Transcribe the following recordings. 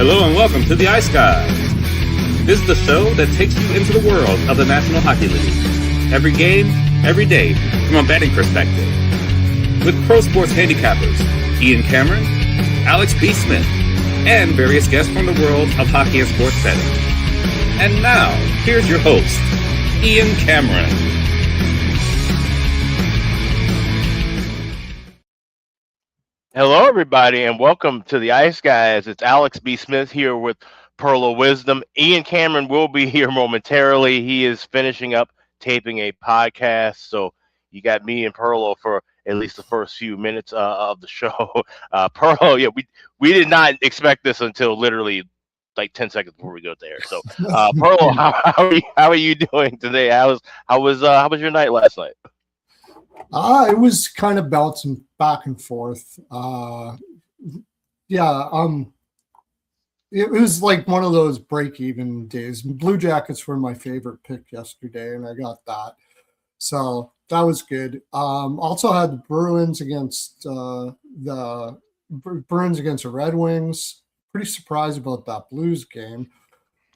Hello and welcome to the Ice Guys. This is the show that takes you into the world of the National Hockey League. Every game, every day, from a betting perspective. With pro sports handicappers, Ian Cameron, Alex B. Smith, and various guests from the world of hockey and sports betting. And now, here's your host, Ian Cameron. Hello, everybody, and welcome to the Ice Guys. It's Alex B. Smith here with Pearl of Wisdom. Ian Cameron will be here momentarily. He is finishing up taping a podcast, so you got me and Pearl for at least the first few minutes of the show. Pearl, yeah, we did not expect this until literally like 10 seconds before we go there. So, Pearl, how are you doing today? How was your night last night? It was kind of bouncing back and forth. It was like one of those break-even days. Blue Jackets were my favorite pick yesterday, and I got that. So that was good. Also had the Bruins against the Red Wings. Pretty surprised about that Blues game.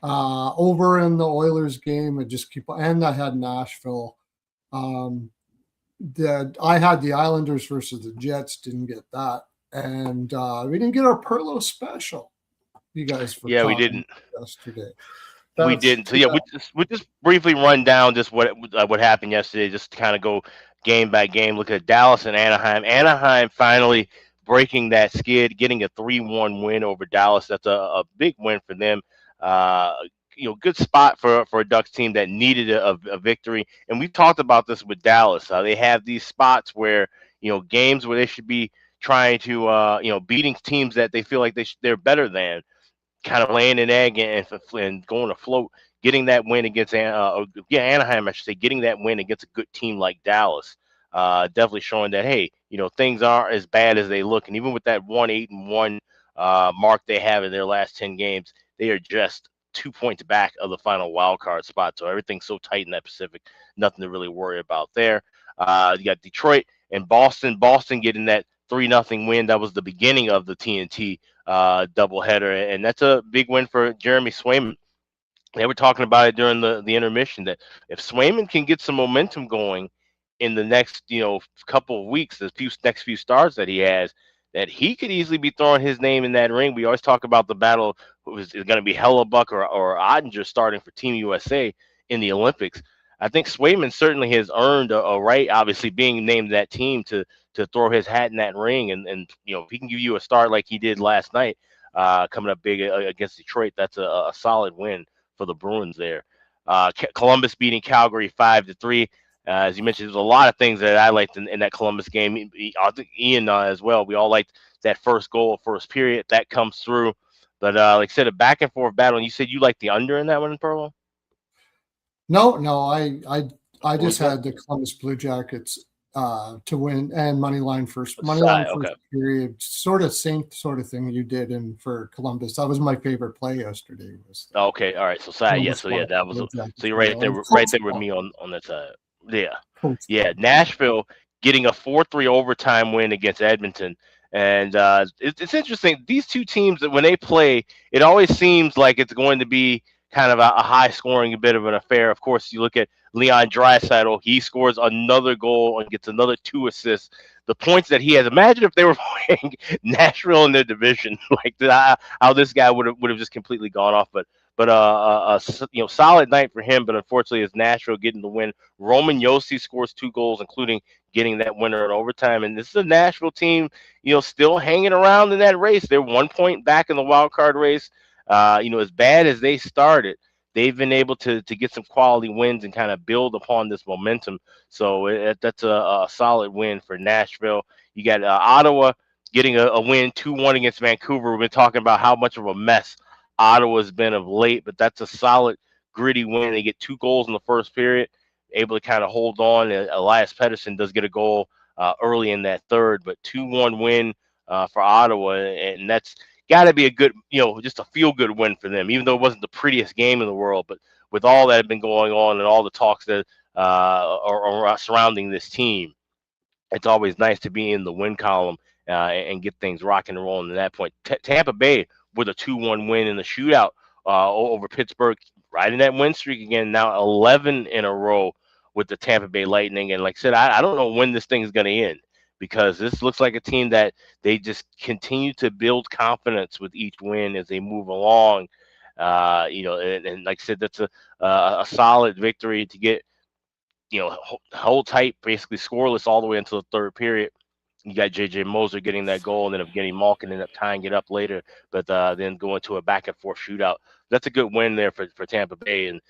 Over in the Oilers game, and I had Nashville. I had the Islanders versus the Jets, didn't get that, and we didn't get our Perlo special. You guys, we didn't yesterday. We didn't. So yeah, we just briefly run down just what happened yesterday. Just to kind of go game by game. Look at Dallas and Anaheim. Anaheim finally breaking that skid, getting a 3-1 win over Dallas. That's a big win for them. Good spot for a Ducks team that needed a victory. And we've talked about this with Dallas. They have these spots where, games where they should be trying to, beating teams that they feel like they're better than, kind of laying an egg and going afloat, getting that win against Anaheim, I should say, getting that win against a good team like Dallas. Definitely showing that, hey, things aren't as bad as they look. And even with that 1-8-1 mark they have in their last 10 games, they are just 2 points back of the final wild card spot. So everything's so tight in that Pacific, nothing to really worry about there. You got Detroit and Boston. Boston getting that 3-0 win. That was the beginning of the TNT doubleheader, and that's a big win for Jeremy Swayman. They were talking about it during the intermission that if Swayman can get some momentum going in the next couple of weeks, the next few starts that he has, that he could easily be throwing his name in that ring. We always talk about the battle is going to be Hellebuck or Ottinger starting for Team USA in the Olympics. I think Swayman certainly has earned a right, obviously being named that team, to throw his hat in that ring. And if he can give you a start like he did last night, coming up big against Detroit, that's a solid win for the Bruins there. Columbus beating Calgary 5-3. As you mentioned, there's a lot of things that I liked in that Columbus game. I think Ian as well. We all liked that first goal, first period. That comes through. But like I said, a back and forth battle. And you said you liked the under in that one, Perlo? No, I just had the Columbus Blue Jackets to win and money line first period. Sort of same sort of thing you did for Columbus. That was my favorite play yesterday. Okay, all right. So side, that was so you're right there with me on that side. Yeah. Nashville getting a 4-3 overtime win against Edmonton. And it's interesting. These two teams, that when they play, it always seems like it's going to be kind of a high-scoring, a bit of an affair. Of course, you look at Leon Draisaitl. He scores another goal and gets another 2 assists. The points that he has. Imagine if they were playing Nashville in their division, like how this guy would have just completely gone off. But solid night for him. But unfortunately, it's Nashville getting the win. Roman Josi scores 2 goals, including getting that winner in overtime. And this is a Nashville team, still hanging around in that race. They're 1 point back in the wild card race. As bad as they started, they've been able to get some quality wins and kind of build upon this momentum. So that's a solid win for Nashville. You got Ottawa getting a win 2-1 against Vancouver. We've been talking about how much of a mess Ottawa's been of late, but that's a solid, gritty win. They get 2 goals in the first period, able to kind of hold on. Elias Pettersson does get a goal early in that third, but 2-1 win for Ottawa, and that's got to be a good, just a feel-good win for them, even though it wasn't the prettiest game in the world. But with all that had been going on and all the talks that are surrounding this team, it's always nice to be in the win column and get things rocking and rolling at that point. Tampa Bay with a 2-1 win in the shootout over Pittsburgh, riding that win streak again. Now 11 in a row with the Tampa Bay Lightning. And like I said, I don't know when this thing is going to end, because this looks like a team that they just continue to build confidence with each win as they move along. And like I said, that's a solid victory to get, hold tight, basically scoreless all the way until the third period. You got J.J. Moser getting that goal, and then Evgeny Malkin ended up tying it up later, but then going to a back-and-forth shootout. That's a good win there for Tampa Bay, and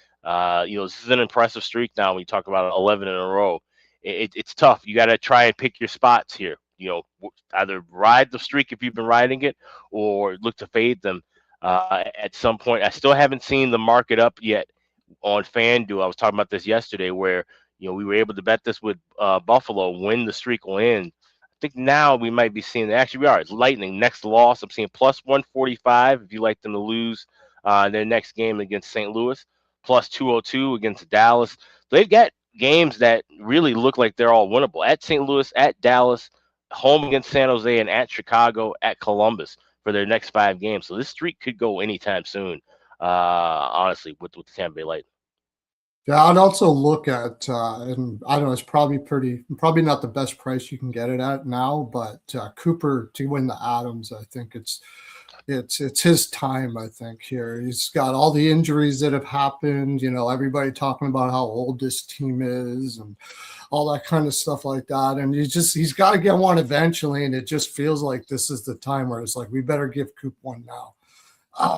this is an impressive streak now when you talk about 11 in a row. It's tough. You got to try and pick your spots here. Either ride the streak if you've been riding it, or look to fade them at some point. I still haven't seen the market up yet on FanDuel. I was talking about this yesterday, where we were able to bet this with Buffalo when the streak will end. I think now we might be seeing, actually we are, it's Lightning next loss. I'm seeing plus 145 if you like them to lose their next game against St. Louis, plus 202 against Dallas. They've got games that really look like they're all winnable: at St. Louis, at Dallas, home against San Jose, and at Chicago, at Columbus for their next 5 games. So this streak could go anytime soon, honestly, with the Tampa Bay Lightning. Yeah, I'd also look at, and I don't know, it's probably not the best price you can get it at now, but Cooper to win the Adams, I think it's his time. I think here he's got all the injuries that have happened. Everybody talking about how old this team is and all that kind of stuff like that. And he's got to get one eventually, and it just feels like this is the time where it's like we better give Coop one now.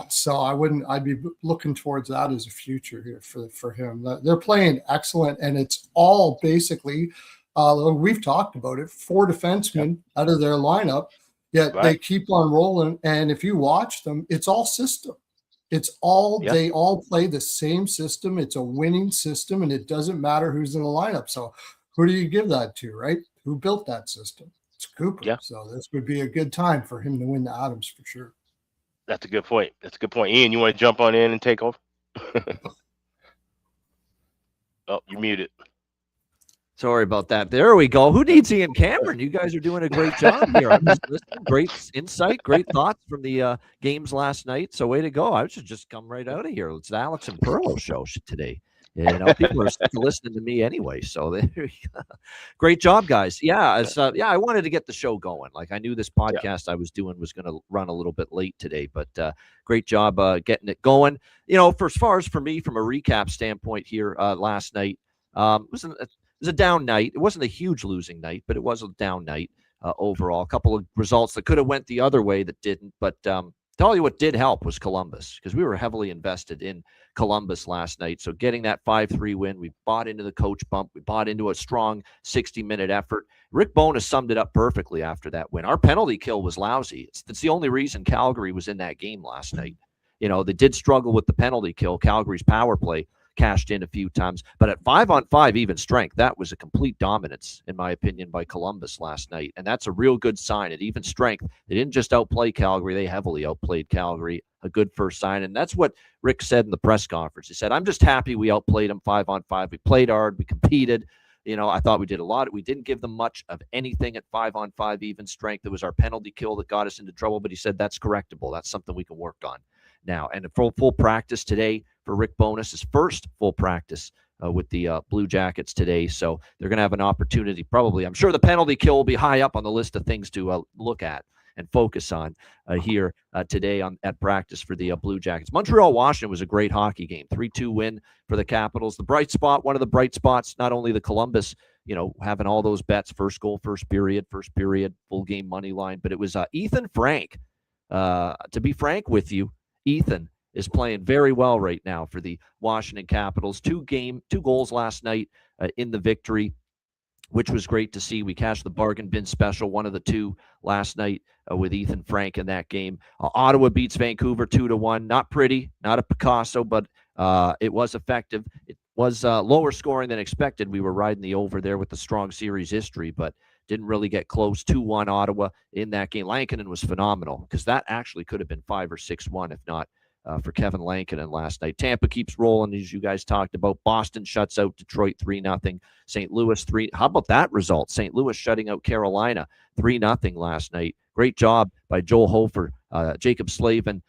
So I'd be looking towards that as a future here for him. They're playing excellent, and it's all basically, we've talked about it, 4 defensemen out of their lineup, yet They keep on rolling. And if you watch them, it's all system. They all play the same system. It's a winning system, and it doesn't matter who's in the lineup. So who do you give that to, right? Who built that system? It's Cooper. Yeah. So this would be a good time for him to win the Adams for sure. That's a good point. Ian, you want to jump on in and take over? Oh, you're muted. Sorry about that. There we go. Who needs Ian Cameron? You guys are doing a great job here. I'm just listening. Great insight, great thoughts from the games last night. So way to go. I should just come right out of here. It's the Alex and Perlo show today. People are listening to me anyway. So there you go. Great job, guys. Yeah, I wanted to get the show going. Like, I knew this podcast I was doing was going to run a little bit late today, but great job getting it going. For as far as for me, from a recap standpoint here, last night it was a down night. It wasn't a huge losing night, but it was a down night overall. A couple of results that could have went the other way that didn't, but tell you what did help was Columbus, because we were heavily invested in Columbus last night. So getting that 5-3 win, we bought into the coach bump. We bought into a strong 60-minute effort. Rick Bowness summed it up perfectly after that win. Our penalty kill was lousy. It's the only reason Calgary was in that game last night. They did struggle with the penalty kill. Calgary's power play cashed in a few times, but at 5-on-5 even strength, that was a complete dominance, in my opinion, by Columbus last night. And that's a real good sign. At even strength, they didn't just outplay Calgary, they heavily outplayed Calgary. A good first sign. And that's what Rick said in the press conference. He said, I'm just happy we outplayed them 5-on-5. We played hard, we competed. I thought we did a lot. We didn't give them much of anything at 5-on-5 even strength. It was our penalty kill that got us into trouble, but he said that's correctable. That's something we can work on now. And a full practice today for Rick Bowness, his first full practice with the Blue Jackets today. So they're going to have an opportunity, probably. I'm sure the penalty kill will be high up on the list of things to look at and focus on here today at practice for the Blue Jackets. Montreal-Washington was a great hockey game. 3-2 win for the Capitals. The bright spot, one of the bright spots, not only the Columbus, having all those bets, first goal, first period, full game money line, but it was Ethan Frank. To be frank with you, Ethan is playing very well right now for the Washington Capitals. 2 goals last night in the victory, which was great to see. We cashed the bargain bin special, one of the 2 last night with Ethan Frank in that game. Ottawa beats Vancouver 2-1. Not pretty, not a Picasso, but it was effective. It was lower scoring than expected. We were riding the over there with the strong series history, but didn't really get close. 2-1 Ottawa in that game. Lankinen was phenomenal, because that actually could have been 5 or 6-1 if not for Kevin Lankinen last night. Tampa keeps rolling, as you guys talked about. Boston shuts out Detroit 3-0. St. Louis 3. How about that result? St. Louis shutting out Carolina 3-0 last night. Great job by Joel Hofer, Jacob Slavin,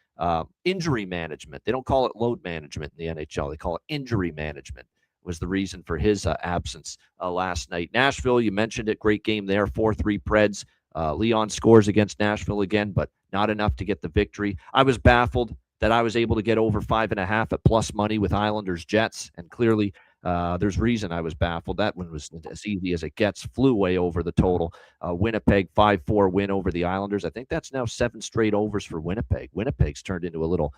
injury management. They don't call it load management in the NHL. They call it injury management was the reason for his absence last night. Nashville, you mentioned it, great game there, 4-3 Preds. Leon scores against Nashville again, but not enough to get the victory. I was baffled that I was able to get over 5.5 at plus money with Islanders Jets, and clearly there's reason I was baffled. That one was as easy as it gets, flew way over the total. Winnipeg 5-4 win over the Islanders. I think that's now 7 straight overs for Winnipeg. Winnipeg's turned into a little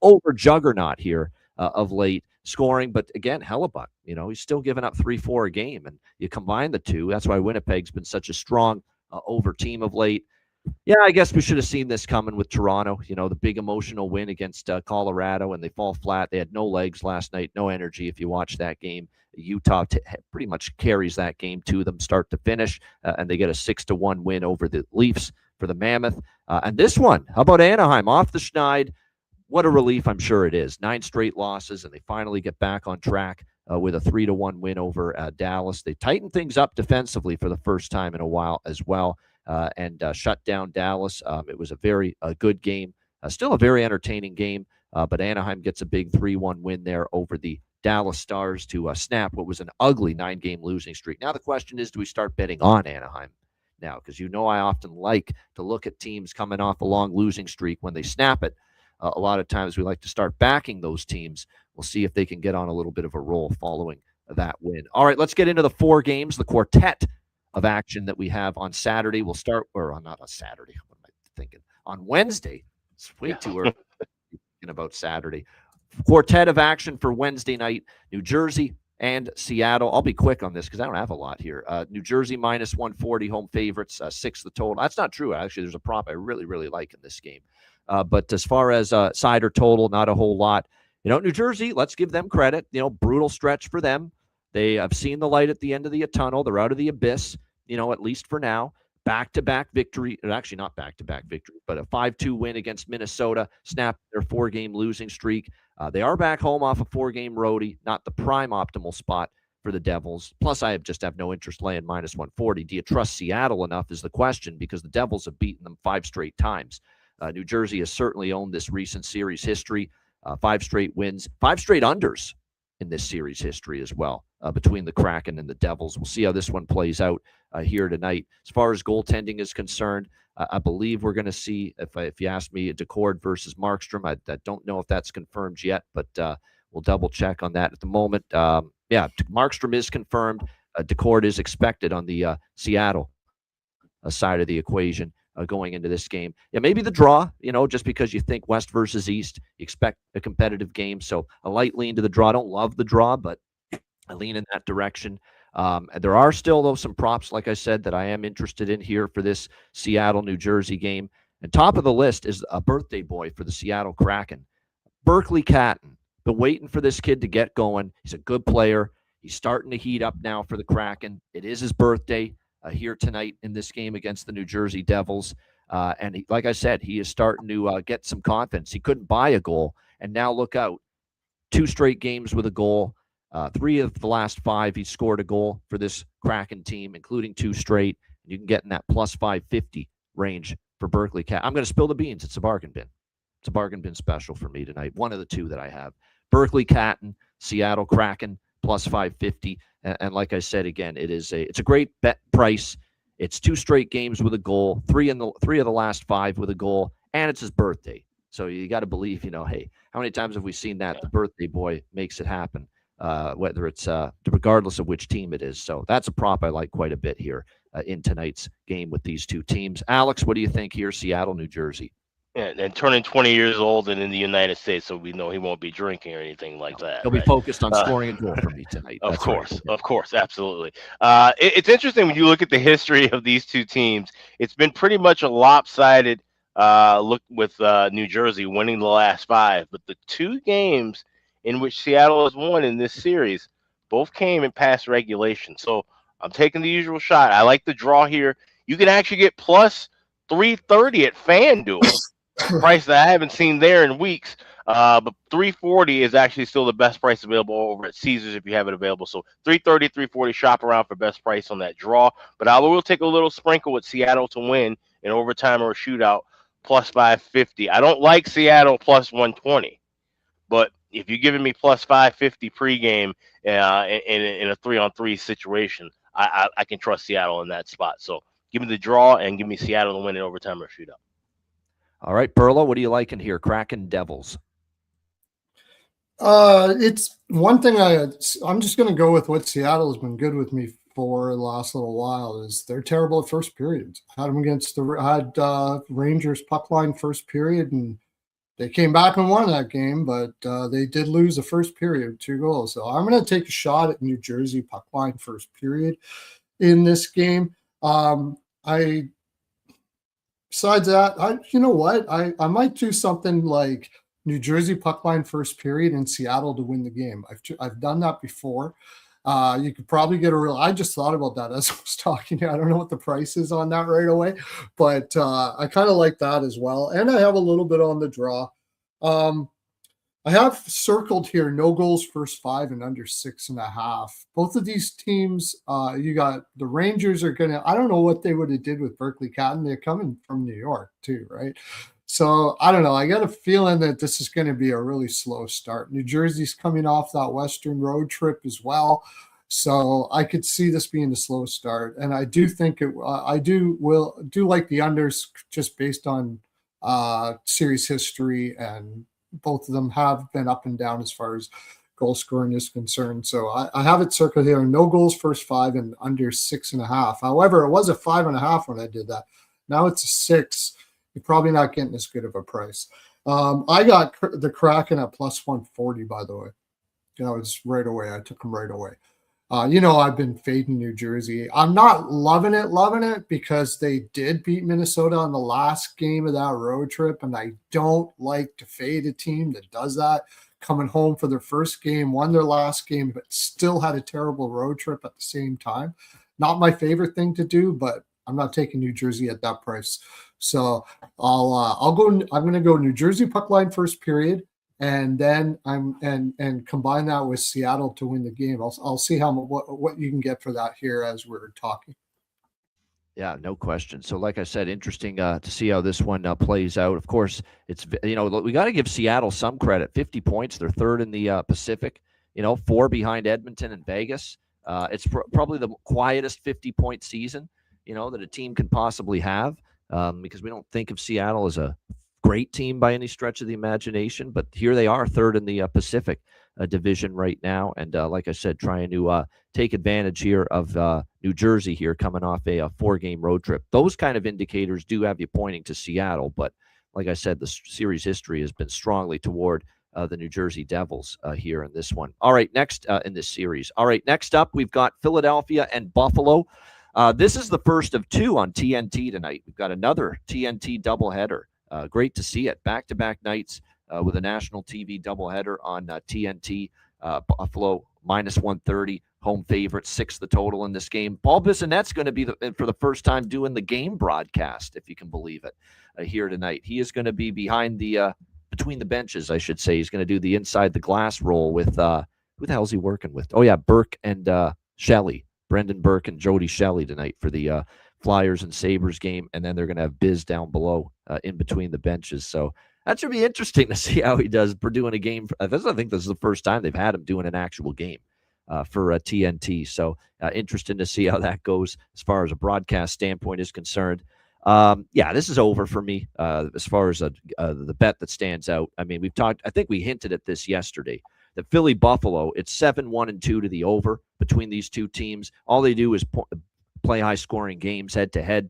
over juggernaut here of late scoring, but again, Hellebuck, he's still giving up 3-4 a game, and you combine the two. That's why Winnipeg's been such a strong over team of late. Yeah, I guess we should have seen this coming with Toronto, the big emotional win against Colorado, and they fall flat. They had no legs last night, no energy. If you watch that game, Utah pretty much carries that game to them start to finish, and they get a 6-1 win over the Leafs for the Mammoth. And this one, how about Anaheim off the schneid? What a relief, I'm sure it is. 9 straight losses, and they finally get back on track with a 3-1 win over Dallas. They tightened things up defensively for the first time in a while as well. And shut down Dallas. It was a very good game, still a very entertaining game, but Anaheim gets a big 3-1 win there over the Dallas Stars to snap what was an ugly 9-game losing streak. Now the question is, do we start betting on Anaheim now? Because I often like to look at teams coming off a long losing streak when they snap it. A lot of times we like to start backing those teams. We'll see if they can get on a little bit of a roll following that win. All right, let's get into the 4 games, the quartet of action that we have on Saturday. We'll start, or not on Saturday. What am I thinking? On Wednesday. It's way too early thinking about Saturday. Quartet of action for Wednesday night, New Jersey and Seattle. I'll be quick on this because I don't have a lot here. New Jersey minus 140 home favorites, 6 the total. That's not true. Actually, there's a prop I really, really like in this game. But as far as side or total, not a whole lot. New Jersey, let's give them credit. Brutal stretch for them. They have seen the light at the end of the tunnel. They're out of the abyss, at least for now. Back-to-back victory, actually not back-to-back victory, but a 5-2 win against Minnesota, snapped their 4-game losing streak. They are back home off a 4-game roadie, not the prime optimal spot for the Devils. Plus, I just have no interest laying minus 140. Do you trust Seattle enough is the question, because the Devils have beaten them 5 straight times. New Jersey has certainly owned this recent series history. 5 straight wins, 5 straight unders in this series history as well, between the Kraken and the Devils. We'll see how this one plays out here tonight. As far as goaltending is concerned, I believe we're going to see, if you ask me, Decord versus Markstrom. I don't know if that's confirmed yet, but we'll double check on that at the moment. Markstrom is confirmed. Decord is expected on the Seattle side of the equation going into this game. Yeah, maybe the draw, just because you think West versus East, you expect a competitive game. So a light lean to the draw. I don't love the draw, but I lean in that direction. And there are still, though, some props, like I said, that I am interested in here for this Seattle-New Jersey game. And top of the list is a birthday boy for the Seattle Kraken, Berkeley Catton. Been waiting for this kid to get going. He's a good player. He's starting to heat up now for the Kraken. It is his birthday here tonight in this game against the New Jersey Devils. And like I said, he is starting to get some confidence. He couldn't buy a goal, and now look out. 2 straight games with a goal. 3 of the last 5, he scored a goal for this Kraken team, including 2 straight. You can get in that plus 550 range for Berkeley Cat. I'm going to spill the beans. It's a bargain bin. It's a bargain bin special for me tonight. One of the 2 that I have. Berkeley Catton, Seattle Kraken, plus 550. And like I said, again, it's a great bet price. It's 2 straight games with a goal, 3 of the last 5 with a goal, and it's his birthday. So you got to believe, hey, how many times have we seen that? The birthday boy makes it happen, whether it's regardless of which team it is. So that's a prop I like quite a bit here in tonight's game with these 2 teams. Alex, what do you think here, Seattle, New Jersey? Yeah, and turning 20 years old and in the United States, so we know he won't be drinking or anything like that. He'll be focused on scoring a goal for me tonight. Of course, absolutely. It's interesting when you look at the history of these 2 teams. It's been pretty much a lopsided look with New Jersey winning the last 5, but the 2 games in which Seattle has won in this series both came in past regulation. So I'm taking the usual shot. I like the draw here. You can actually get plus 330 at FanDuel. Price that I haven't seen there in weeks, but 340 is actually still the best price available over at Caesars if you have it available. So 330, 340, shop around for best price on that draw. But I will take a little sprinkle with Seattle to win in overtime or a shootout, plus 550. I don't like Seattle plus 120, but if you're giving me plus 550 pregame in a 3-on-3 situation, I can trust Seattle in that spot. So give me the draw and give me Seattle to win in overtime or shootout. All right, Burla, what are you liking here? Kraken Devils. It's one thing I'm just going to go with what Seattle has been good with me for the last little while is they're terrible at first periods. Had them against the Rangers puck line first period, and they came back and won that game, but they did lose the first period, 2 goals. So I'm going to take a shot at New Jersey puck line first period in this game. Besides that, you know what? I might do something like New Jersey puck line first period in Seattle to win the game. I've done that before. You could probably get I just thought about that as I was talking. I don't know what the price is on that right away, but I kind of like that as well. And I have a little bit on the draw. I have circled here no goals first 5 and under 6.5. Both of these teams, you got the Rangers are going to, I don't know what they would have did with Berkeley Catton. They're coming from New York too, right? So I don't know. I got a feeling that this is going to be a really slow start. New Jersey's coming off that Western road trip as well. So I could see this being a slow start. And I do think I do like the unders just based on series history, and both of them have been up and down as far as goal scoring is concerned. So I have it circled here. No goals first 5 and under 6.5. However, it was a 5.5 when I did that. Now it's a 6. You're probably not getting as good of a price. I got the Kraken at plus 140, by the way. It's right away. I took them right away. I've been fading New Jersey. I'm not loving it because they did beat Minnesota on the last game of that road trip, and I don't like to fade a team that does that. Coming home for their first game, won their last game, but still had a terrible road trip at the same time. Not my favorite thing to do, but I'm not taking New Jersey at that price. So I'm going to go New Jersey puck line first period, and then and combine that with Seattle to win the game. I'll see what you can get for that here as we're talking. Yeah, no question. So, like I said, interesting to see how this one plays out. Of course, it's we got to give Seattle some credit. 50 points, they're third in the Pacific. 4 behind Edmonton and Vegas. It's probably the quietest 50-point season that a team can possibly have, because we don't think of Seattle as a great team by any stretch of the imagination, but here they are, third in the Pacific division right now, and like I said, trying to take advantage here of New Jersey here, coming off a 4-game road trip. Those kind of indicators do have you pointing to Seattle, but like I said, the series history has been strongly toward the New Jersey Devils here in this one. All right, next in this series. All right, next up, we've got Philadelphia and Buffalo. This is the first of 2 on TNT tonight. We've got another TNT doubleheader. Great to see it. Back-to-back nights with a national TV doubleheader on TNT. Buffalo minus 130, home favorite, 6 the total in this game. Paul Bissonnette's going to be for the first time doing the game broadcast, if you can believe it, here tonight. He is going to be behind between the benches, I should say. He's going to do the inside the glass role with who the hell is he working with? Oh yeah, Burke and Shelley. Brendan Burke and Jody Shelley tonight for the Flyers and Sabres game, and then they're going to have Biz down below in between the benches. So that should be interesting to see how he does for doing a game. I think this is the first time they've had him doing an actual game for TNT. So interesting to see how that goes as far as a broadcast standpoint is concerned. This is over for me as far as the bet that stands out. I mean, I think we hinted at this yesterday. The Philly Buffalo, it's 7-1-2 to the over between these two teams. All they do is play high scoring games head to head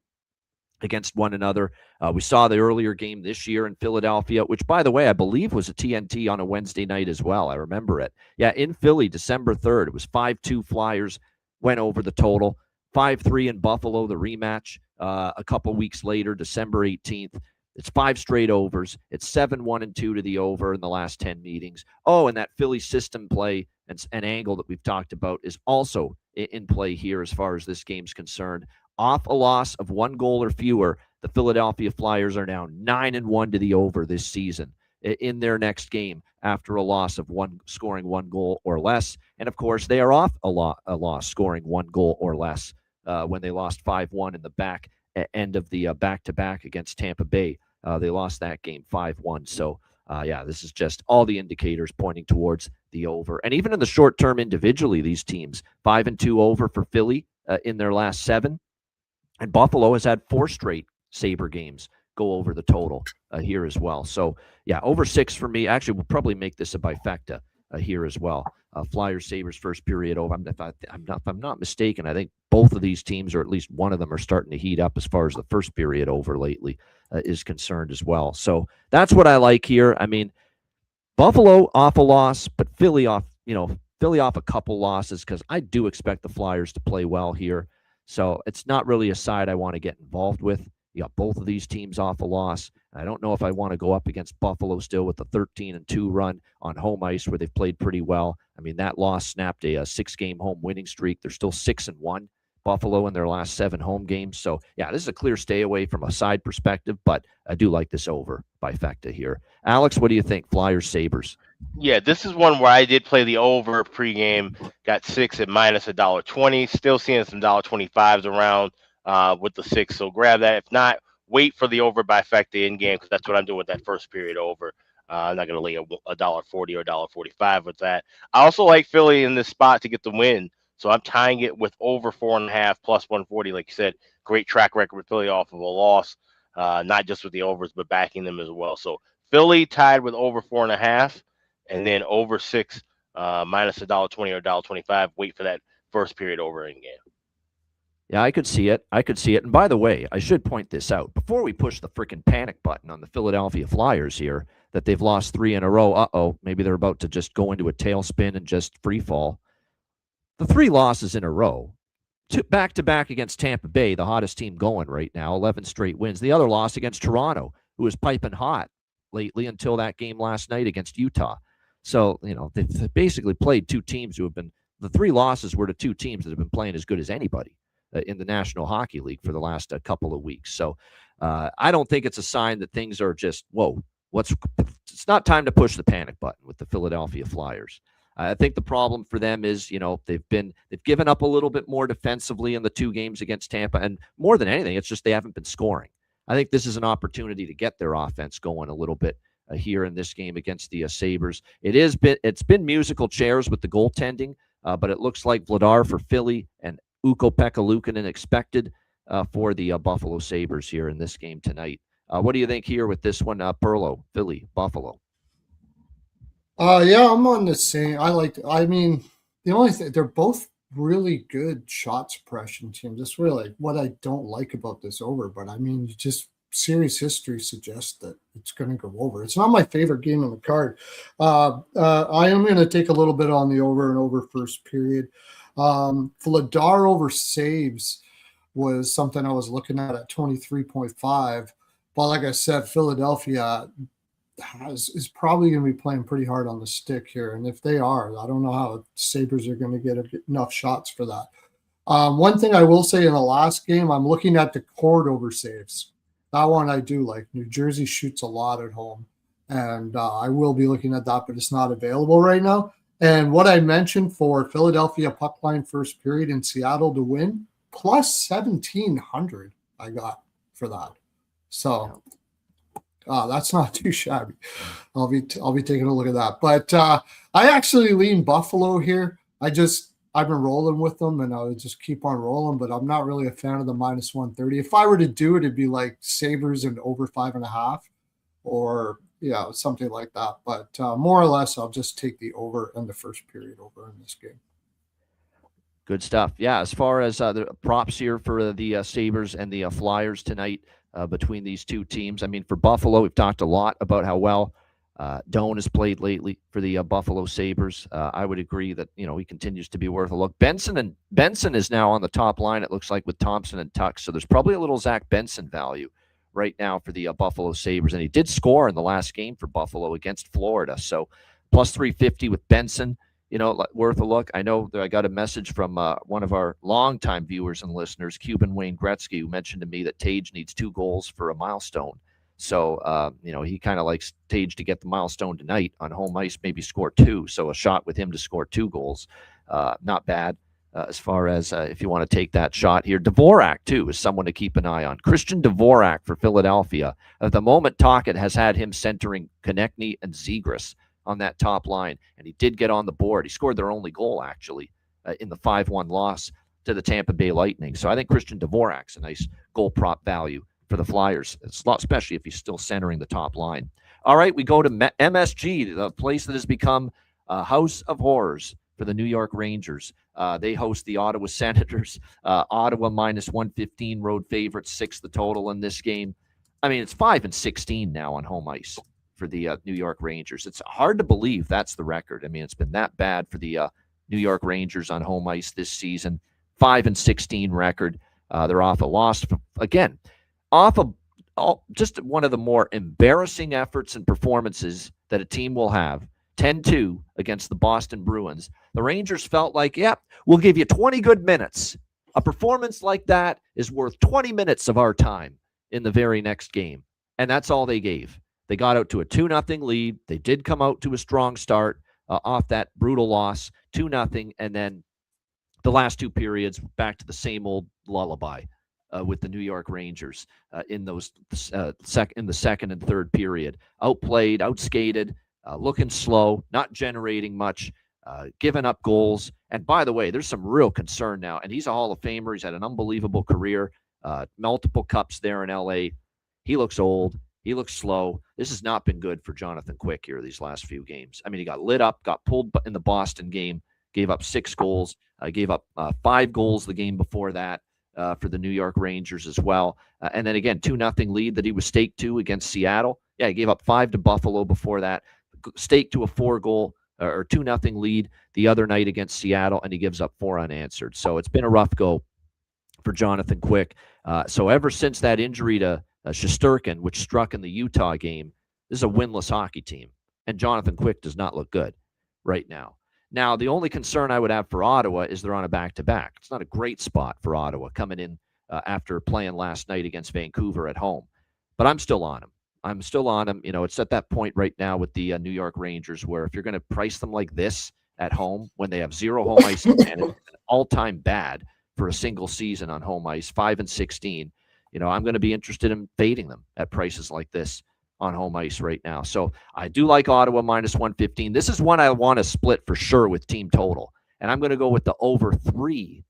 against one another. We saw the earlier game this year in Philadelphia, which, by the way, I believe was a TNT on a Wednesday night as well. I remember it. Yeah, in Philly, December 3rd, it was 5-2 Flyers, went over the total. 5-3 in Buffalo, the rematch a couple weeks later, December 18th. It's 5 straight overs. It's 7-1-2 to the over in the last 10 meetings. Oh, and that Philly system play and angle that we've talked about is also in play here as far as this game's concerned. Off a loss of 1 goal or fewer, the Philadelphia Flyers are now 9-1 to the over this season in their next game after a loss of scoring 1 goal or less. And, of course, they are off a loss scoring 1 goal or less when they lost 5-1 in the end of the back-to-back against Tampa Bay They lost that game 5-1. So, yeah, this is just all the indicators pointing towards the over. And even in the short term individually, these teams, 5-2 over for Philly in their last 7. And Buffalo has had 4 straight Sabre games go over the total here as well. So, yeah, over 6 for me. Actually, we'll probably make this a bifecta here as well. Flyers, Sabres, first period over. If I'm not mistaken, I think both of these teams, or at least one of them, are starting to heat up as far as the first period over lately is concerned as well. So that's what I like here. I mean, Buffalo off a loss, but Philly off a couple losses, because I do expect the Flyers to play well here. So it's not really a side I want to get involved with. You got both of these teams off a loss. I don't know if I want to go up against Buffalo still with the 13-2 run on home ice where they've played pretty well. I mean, that loss snapped a 6-game home winning streak. They're still 6-1, Buffalo, in their last 7 home games. So, yeah, this is a clear stay away from a side perspective, but I do like this over bifecta here. Alex, what do you think? Flyers, Sabres? Yeah, this is one where I did play the over pregame. Got 6 at minus $1.20. Still seeing some $1.25s around with the 6. So grab that. If not, wait for the over bifecta in game, because that's what I'm doing with that first period over. I'm not going to lay a $1.40 or $1.45 with that. I also like Philly in this spot to get the win. So I'm tying it with over 4.5 plus 140. Like you said, great track record with Philly off of a loss, not just with the overs, but backing them as well. So Philly tied with over 4.5. And then over 6 minus $1.20 or $1.25. Wait for that first period over in game. Yeah, I could see it. And by the way, I should point this out. Before we push the freaking panic button on the Philadelphia Flyers here, that they've lost 3 in a row. Maybe they're about to just go into a tailspin and just free fall. The 3 losses in a row, back-to-back against Tampa Bay, the hottest team going right now, 11 straight wins. The other loss against Toronto, who is piping hot lately until that game last night against Utah. So, they've basically played 2 teams who have been – the 3 losses were to 2 teams that have been playing as good as anybody in the National Hockey League for the last couple of weeks. So I don't think it's a sign that things are just, whoa, it's not time to push the panic button with the Philadelphia Flyers. I think the problem for them is, they've given up a little bit more defensively in the 2 games against Tampa. And more than anything, it's just they haven't been scoring. I think this is an opportunity to get their offense going a little bit here in this game against the Sabres. It's been musical chairs with the goaltending, but it looks like Vladar for Philly and Ukko-Pekka Luukkonen expected for the Buffalo Sabres here in this game tonight. What do you think here with this one, Perlo, Philly, Buffalo? Yeah, I'm on the same. The only thing, they're both really good shot suppression teams. That's really what I don't like about this over, but just series history suggests that it's going to go over. It's not my favorite game on the card. I am going to take a little bit on the over and over first period. Vladar over saves was something I was looking at 23.5. But like I said, Philadelphia is probably going to be playing pretty hard on the stick here. And if they are, I don't know how Sabres are going to get enough shots for that. One thing I will say in the last game, I'm looking at the Cord over saves. That one I do like. New Jersey shoots a lot at home, and I will be looking at that, but it's not available right now. And what I mentioned for Philadelphia puck line first period in Seattle to win, plus 1,700 I got for that. So that's not too shabby. I'll be taking a look at that. But I actually lean Buffalo here. I've been rolling with them, and I'll just keep on rolling, but I'm not really a fan of the minus 130. If I were to do it, it'd be like Sabres and over 5.5 or something like that. But more or less, I'll just take the over in the first period over in this game. Good stuff. Yeah, as far as the props here for the Sabres and the Flyers tonight between these 2 teams, for Buffalo, we've talked a lot about how well Doan has played lately for the Buffalo Sabres. I would agree that, he continues to be worth a look. Benson is now on the top line, it looks like, with Thompson and Tuck. So there's probably a little Zach Benson value right now for the Buffalo Sabres. And he did score in the last game for Buffalo against Florida. So plus 350 with Benson, worth a look. I know that I got a message from one of our longtime viewers and listeners, Cuban Wayne Gretzky, who mentioned to me that Tage needs 2 goals for a milestone. So, he kind of likes Tage to get the milestone tonight on home ice, maybe score 2. So a shot with him to score 2 goals, not bad. as far as if you want to take that shot here. Dvorak, too, is someone to keep an eye on. Christian Dvorak for Philadelphia. At the moment, Tocchet has had him centering Konechny and Zegras on that top line, and he did get on the board. He scored their only goal, actually, in the 5-1 loss to the Tampa Bay Lightning. So I think Christian Dvorak's a nice goal prop value for the Flyers, especially if he's still centering the top line. All right, we go to MSG, the place that has become a house of horrors for the New York Rangers. They host the Ottawa Senators. Ottawa minus 115, road favorites, 6 the total in this game. I mean, it's 5-16 now on home ice for the New York Rangers. It's hard to believe that's the record. I mean, it's been that bad for the New York Rangers on home ice this season. 5-16 record. They're off a loss again, off of just one of the more embarrassing efforts and performances that a team will have. 10-2 against the Boston Bruins. The Rangers felt like, yep, we'll give you 20 good minutes. A performance like that is worth 20 minutes of our time in the very next game. And that's all they gave. They got out to a 2-0 lead. They did come out to a strong start off that brutal loss, 2-0, and then the last 2 periods back to the same old lullaby with the New York Rangers in those in the second and third period. Outplayed, outskated, looking slow, not generating much, giving up goals. And by the way, there's some real concern now. And he's a Hall of Famer. He's had an unbelievable career, multiple cups there in LA. He looks old. He looks slow. This has not been good for Jonathan Quick here these last few games. I mean, he got lit up, got pulled in the Boston game, gave up 6 goals, gave up 5 goals the game before that for the New York Rangers as well. And then again, 2-0 lead that he was staked to against Seattle. Yeah, he gave up 5 to Buffalo before that, staked to a 4-goal or 2-0 lead the other night against Seattle, and he gives up 4 unanswered. So it's been a rough go for Jonathan Quick. So ever since that injury to Shesterkin, which struck in the Utah game, this is a winless hockey team. And Jonathan Quick does not look good right now. Now, the only concern I would have for Ottawa is they're on a back-to-back. It's not a great spot for Ottawa coming in after playing last night against Vancouver at home. But I'm still on them. I'm still on them. You know, it's at that point right now with the New York Rangers where if you're going to price them like this at home when they have 0 home ice advantage, all-time bad for a single season on home ice, 5-16, you know, I'm going to be interested in fading them at prices like this on home ice right now. So I do like Ottawa minus 115. This is one I want to split for sure with team total. And I'm going to go with the over 3.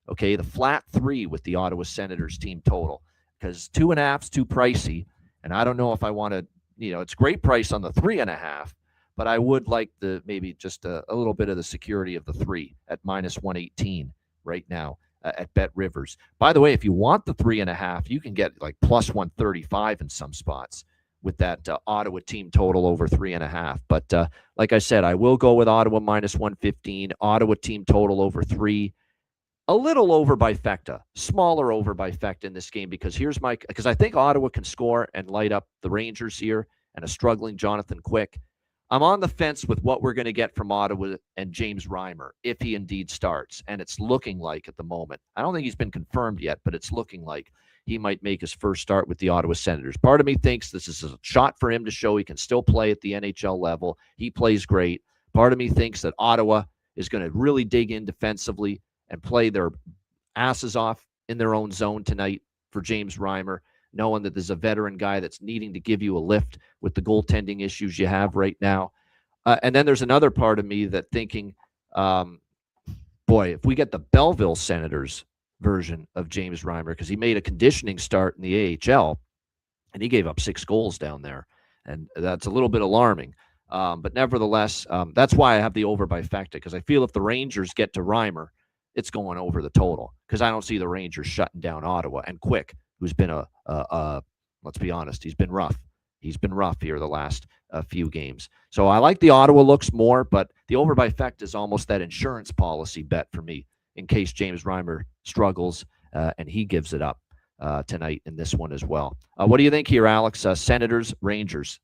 Okay, the flat 3 with the Ottawa Senators team total. Because 2.5's too pricey. And I don't know if I want to, you know, it's great price on the 3.5, but I would like the maybe just a little bit of the security of the 3 at minus 118 right now at Bet Rivers. By the way, if you want the 3.5, you can get like plus 135 in some spots with that Ottawa team total over 3.5. But like I said, I will go with Ottawa minus 115, Ottawa team total over 3. A little over by Fecta, smaller over by Fecta in this game because because I think Ottawa can score and light up the Rangers here and a struggling Jonathan Quick. I'm on the fence with what we're going to get from Ottawa and James Reimer if he indeed starts, and it's looking like at the moment. I don't think he's been confirmed yet, but it's looking like he might make his first start with the Ottawa Senators. Part of me thinks this is a shot for him to show he can still play at the NHL level. He plays great. Part of me thinks that Ottawa is going to really dig in defensively and play their asses off in their own zone tonight for James Reimer, knowing that there's a veteran guy that's needing to give you a lift with the goaltending issues you have right now. And then there's another part of me that thinking, boy, if we get the Belleville Senators version of James Reimer, because he made a conditioning start in the AHL, and he gave up 6 goals down there, and that's a little bit alarming. But nevertheless, that's why I have the over by Fecta, because I feel if the Rangers get to Reimer, it's going over the total because I don't see the Rangers shutting down Ottawa. And Quick, who's been let's be honest, he's been rough. He's been rough here the last few games. So I like the Ottawa looks more, but the over by Fecta is almost that insurance policy bet for me in case James Reimer struggles and he gives it up tonight in this one as well. What do you think here, Alex? Senators, Rangers.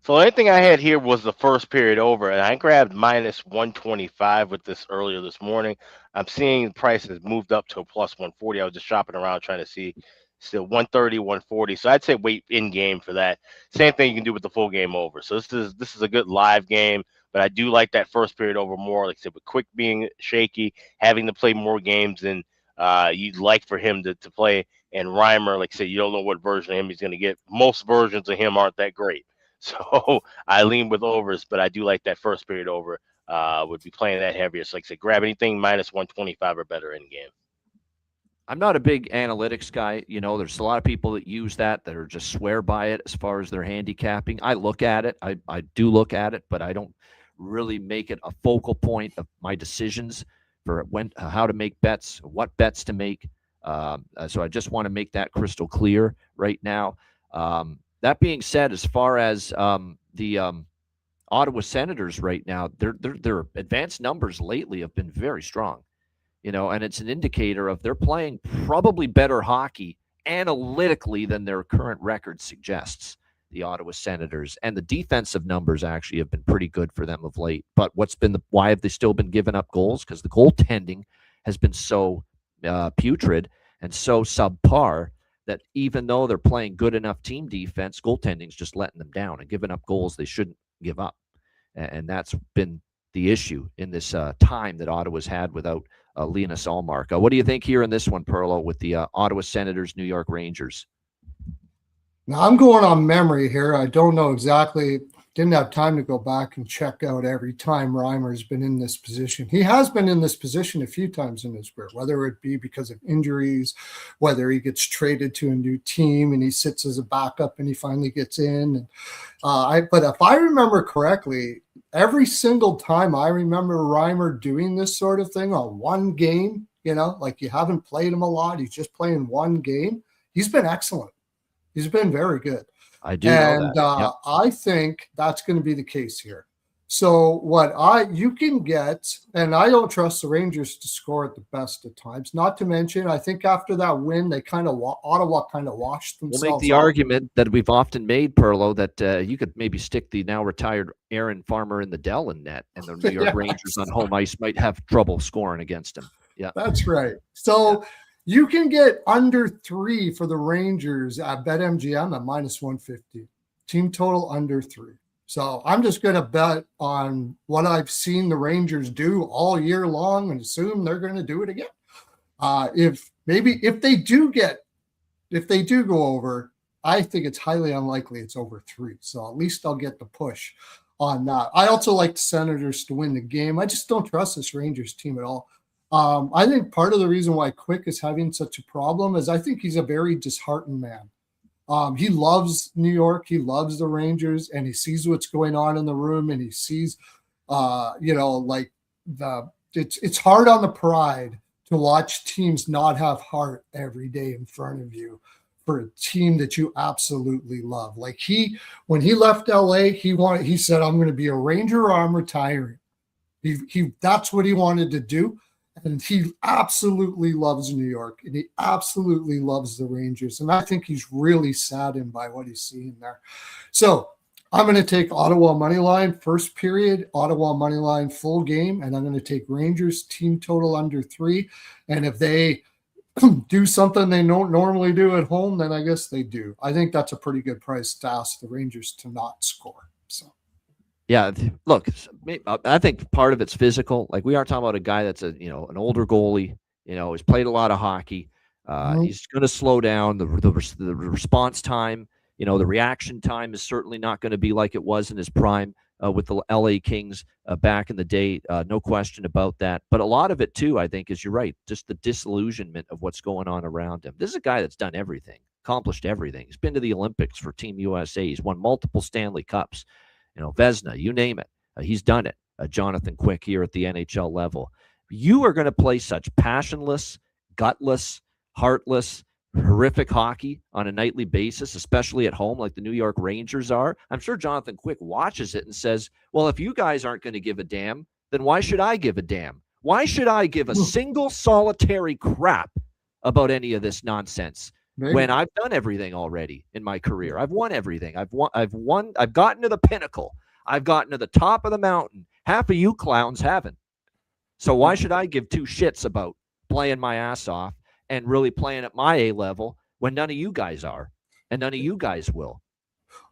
So the only thing I had here was the first period over, and I grabbed minus 125 with this earlier this morning. I'm seeing prices moved up to a plus 140. I was just shopping around trying to see still 130, 140. So I'd say wait in game for that. Same thing you can do with the full game over. So this is a good live game. but I do like that first period over more. Like I said, with Quick being shaky, having to play more games than you'd like for him to play. And Reimer, like I said, you don't know what version of him he's going to get. Most versions of him aren't that great. So I lean with overs, but I do like that first period over. Would be playing that heavier. So like I said, grab anything minus 125 or better in game. I'm not a big analytics guy. There's a lot of people that use that are just swear by it as far as their handicapping. I look at it. I do look at it, but I don't really make it a focal point of my decisions for how to make bets, what bets to make. So I just want to make that crystal clear right now. That being said, as far as the Ottawa Senators right now, their advanced numbers lately have been very strong. And it's an indicator of they're playing probably better hockey analytically than their current record suggests, the Ottawa Senators. And the defensive numbers actually have been pretty good for them of late. But why have they still been giving up goals? Because the goaltending has been so putrid and so subpar that even though they're playing good enough team defense, goaltending's just letting them down and giving up goals they shouldn't give up. And that's been the issue in this time that Ottawa's had without Linus Ullmark. What do you think here in this one, Perlo, with the Ottawa Senators, New York Rangers? Now, I'm going on memory here. I don't know exactly. Didn't have time to go back and check out every time Reimer's been in this position. He has been in this position a few times in his career, whether it be because of injuries, whether he gets traded to a new team and he sits as a backup and he finally gets in. But if I remember correctly, every single time I remember Reimer doing this sort of thing on one game, like you haven't played him a lot, he's just playing one game, he's been excellent. He's been very good. I do know that. Yep. I think that's going to be the case here. So you can get, and I don't trust the Rangers to score at the best of times. Not to mention, I think after that win, they Ottawa kind of washed themselves. We'll make the argument that we've often made, Perlo, that you could maybe stick the now retired Aaron Farmer in the Dell in net, and the New York Rangers on home ice might have trouble scoring against him. Yeah, that's right. So. Yeah. You can get under 3 for the Rangers at BetMGM at minus 150. Team total under 3. So I'm just going to bet on what I've seen the Rangers do all year long and assume they're going to do it again. If they do go over, I think it's highly unlikely it's over 3. So at least I'll get the push on that. I also like the Senators to win the game. I just don't trust this Rangers team at all. I think part of the reason why Quick is having such a problem is I think he's a very disheartened man. He loves New York. He loves the Rangers, and he sees what's going on in the room, and he sees, it's hard on the pride to watch teams not have heart every day in front of you for a team that you absolutely love. Like when he left LA, he said, I'm going to be a Ranger or I'm retiring. That's what he wanted to do. And he absolutely loves New York, and he absolutely loves the Rangers. And I think he's really saddened by what he's seeing there. So I'm going to take Ottawa money line first period, Ottawa money line full game, and I'm going to take Rangers team total under 3. And if they do something they don't normally do at home, then I guess they do. I think that's a pretty good price to ask the Rangers to not score. So. Yeah, look, I think part of it's physical. Like, we are talking about a guy that's an older goalie. He's played a lot of hockey. He's going to slow down the response time. The reaction time is certainly not going to be like it was in his prime with the LA Kings back in the day. No question about that. But a lot of it too, I think, is, you're right, just the disillusionment of what's going on around him. This is a guy that's done everything, accomplished everything. He's been to the Olympics for Team USA. He's won multiple Stanley Cups. Vezina, you name it. He's done it. Jonathan Quick here at the NHL level. You are going to play such passionless, gutless, heartless, horrific hockey on a nightly basis, especially at home like the New York Rangers are. I'm sure Jonathan Quick watches it and says, well, if you guys aren't going to give a damn, then why should I give a damn? Why should I give a single solitary crap about any of this nonsense? Maybe. When I've done everything already in my career. I've won everything. I've gotten to the pinnacle. I've gotten to the top of the mountain. Half of you clowns haven't. So why should I give 2 shits about playing my ass off and really playing at my A level when none of you guys are, and none of you guys will?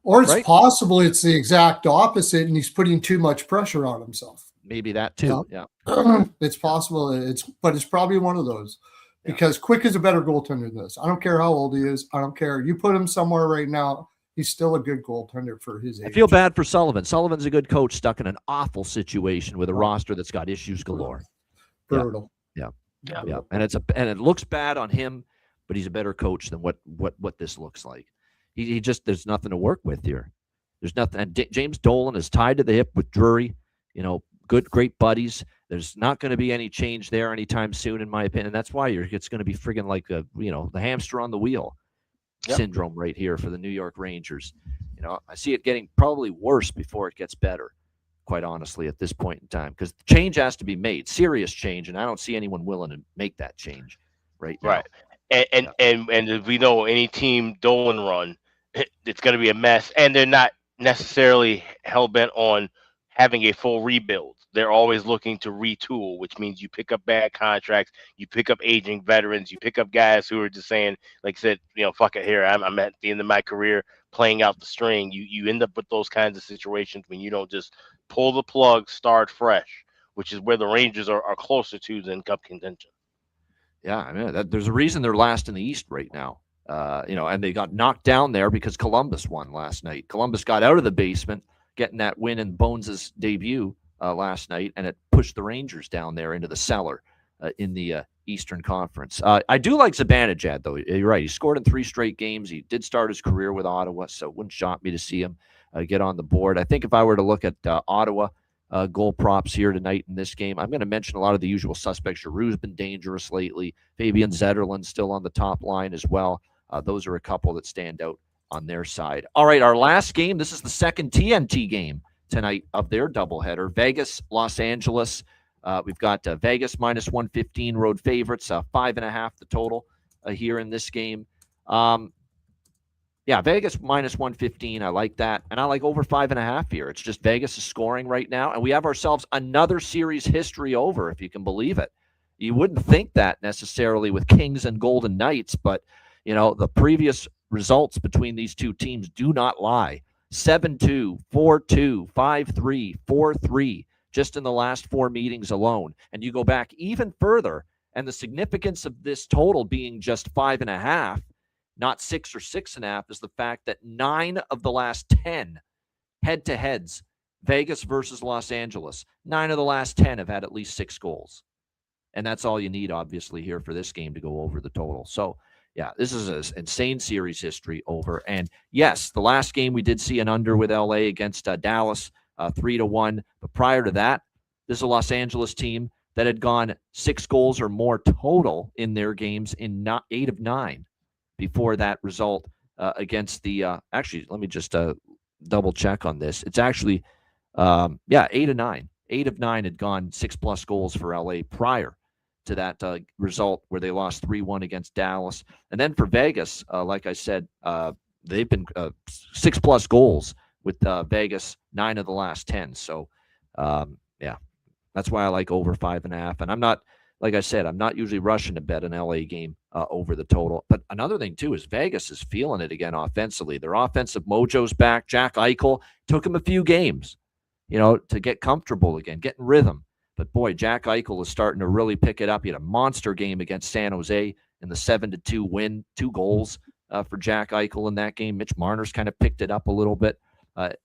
Or it's right? possible it's the exact opposite and he's putting too much pressure on himself. Maybe that too. Yeah. It's possible. But it's probably one of those because Quick is a better goaltender than this. I don't care how old he is. I don't care. You put him somewhere right now, he's still a good goaltender for his age. I feel bad for Sullivan. Sullivan's a good coach stuck in an awful situation with a roster that's got issues galore. Brutal. Yeah. And it looks bad on him, but he's a better coach than what this looks like. He just, there's nothing to work with here. There's nothing. And James Dolan is tied to the hip with Drury, great buddies. There's not going to be any change there anytime soon, in my opinion. That's why it's going to be friggin' like the hamster on the wheel syndrome right here for the New York Rangers. I see it getting probably worse before it gets better, quite honestly, at this point in time, because change has to be made, serious change, and I don't see anyone willing to make that change right now. Right. And if we know any team Dolan run, it's going to be a mess, and they're not necessarily hell-bent on having a full rebuild. They're always looking to retool, which means you pick up bad contracts, you pick up aging veterans, you pick up guys who are just saying, like I said, fuck it here. I'm at the end of my career playing out the string. You end up with those kinds of situations when you don't just pull the plug, start fresh, which is where the Rangers are closer to than cup contention. Yeah, I mean, there's a reason they're last in the East right now. And they got knocked down there because Columbus won last night. Columbus got out of the basement, getting that win in Bones' debut last night, and it pushed the Rangers down there into the cellar in the Eastern Conference. I do like Zibanejad, though. You're right. He scored in 3 straight games. He did start his career with Ottawa, so it wouldn't shock me to see him get on the board. I think if I were to look at Ottawa goal props here tonight in this game, I'm going to mention a lot of the usual suspects. Giroux's been dangerous lately. Fabian Zetterlund's still on the top line as well. Those are a couple that stand out on their side. All right, our last game. This is the second TNT game tonight of their doubleheader. Vegas, Los Angeles. We've got Vegas minus 115 road favorites, 5.5 the total here in this game. Vegas minus 115. I like that. And I like over 5.5 here. It's just Vegas is scoring right now. And we have ourselves another series history over, if you can believe it. You wouldn't think that necessarily with Kings and Golden Knights, but the previous results between these two teams do not lie. 7-2, 4-2, 5-3, 4-3, just in the last 4 meetings alone. And you go back even further, and the significance of this total being just 5.5, not 6 or 6.5, is the fact that 9 of the last 10 head-to-heads, Vegas versus Los Angeles, 9 of the last 10 have had at least 6 goals. And that's all you need, obviously, here for this game to go over the total. So, yeah, this is an insane series history over. And, yes, the last game we did see an under with L.A. against Dallas, 3-1. But prior to that, this is a Los Angeles team that had gone 6 goals or more total in their games in 8 of 9 before that result against the actually, let me just double check on this. It's actually, 8 of 9. 8 of 9 had gone 6+ goals for LA prior to that result where they lost 3-1 against Dallas. And then for Vegas, like I said, they've been 6+ goals with Vegas, 9 of the last 10. So, that's why I like over 5.5. And I'm not, like I said, I'm not usually rushing to bet an LA game over the total. But another thing, too, is Vegas is feeling it again offensively. Their offensive mojo's back. Jack Eichel took him a few games, to get comfortable again, get in rhythm. But, boy, Jack Eichel is starting to really pick it up. He had a monster game against San Jose in the 7-2 win, 2 goals for Jack Eichel in that game. Mitch Marner's kind of picked it up a little bit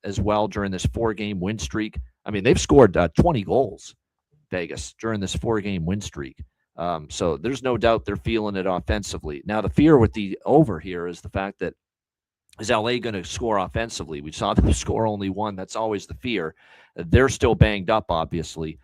as well during this 4-game win streak. I mean, they've scored 20 goals, Vegas, during this 4-game win streak. So there's no doubt they're feeling it offensively. Now, the fear with the over here is the fact that is LA going to score offensively? We saw them score only 1. That's always the fear. They're still banged up, obviously,